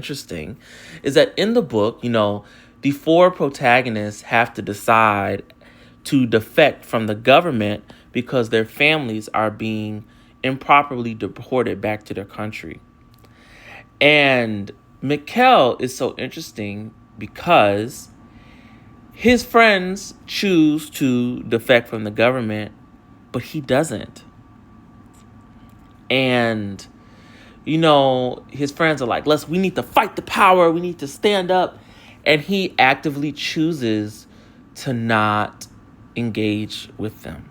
interesting is that in the book, the four protagonists have to decide to defect from the government because their families are being improperly deported back to their country. And Mikhail is so interesting because his friends choose to defect from the government, but he doesn't. And, his friends are like, we need to fight the power. We need to stand up. And he actively chooses to not engage with them.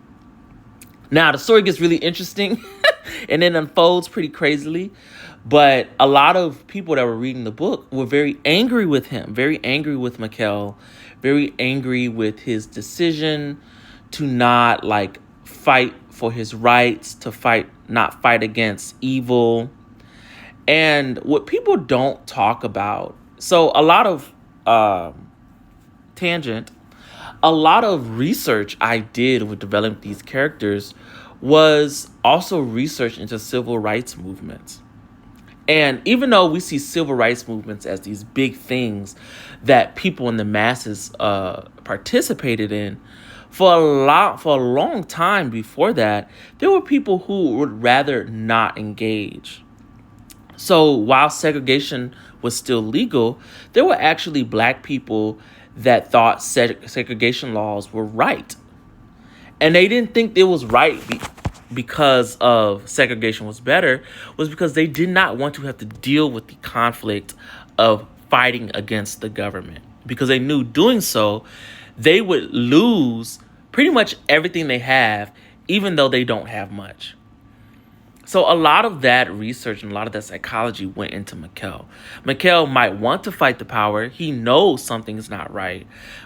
Now, the story gets really interesting and it unfolds pretty crazily. But a lot of people that were reading the book were very angry with him, very angry with Mikhail, very angry with his decision to not fight for his rights, to not fight against evil. And what people don't talk about, so a lot of tangent, a lot of research I did with developing these characters was also research into civil rights movements. And even though we see civil rights movements as these big things that people in the masses participated in, for a long time before that, there were people who would rather not engage. So while segregation was still legal, there were actually black people that thought segregation laws were right. And they didn't think it was right because of segregation was better, was because they did not want to have to deal with the conflict of fighting against the government. Because they knew doing so, they would lose pretty much everything they have, even though they don't have much. So a lot of that research and a lot of that psychology went into Mikhail. Mikhail might want to fight the power. He knows something is not right.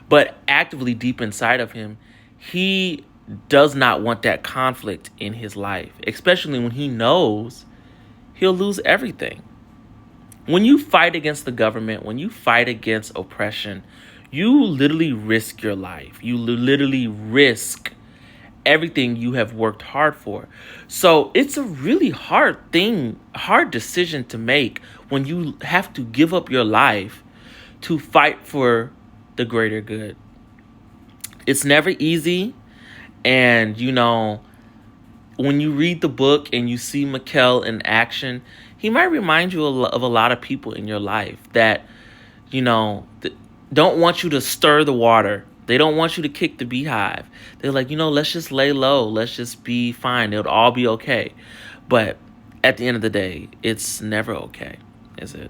But actively deep inside of him, he does not want that conflict in his life, especially when he knows he'll lose everything. When you fight against the government, when you fight against oppression, you literally risk your life. You literally risk everything you have worked hard for. So it's a really hard decision to make when you have to give up your life to fight for the greater good. It's never easy. And, when you read the book and you see Mikhail in action, he might remind you of a lot of people in your life that, don't want you to stir the water. They don't want you to kick the beehive. They're like, let's just lay low. Let's just be fine. It'll all be okay. But at the end of the day, it's never okay, is it?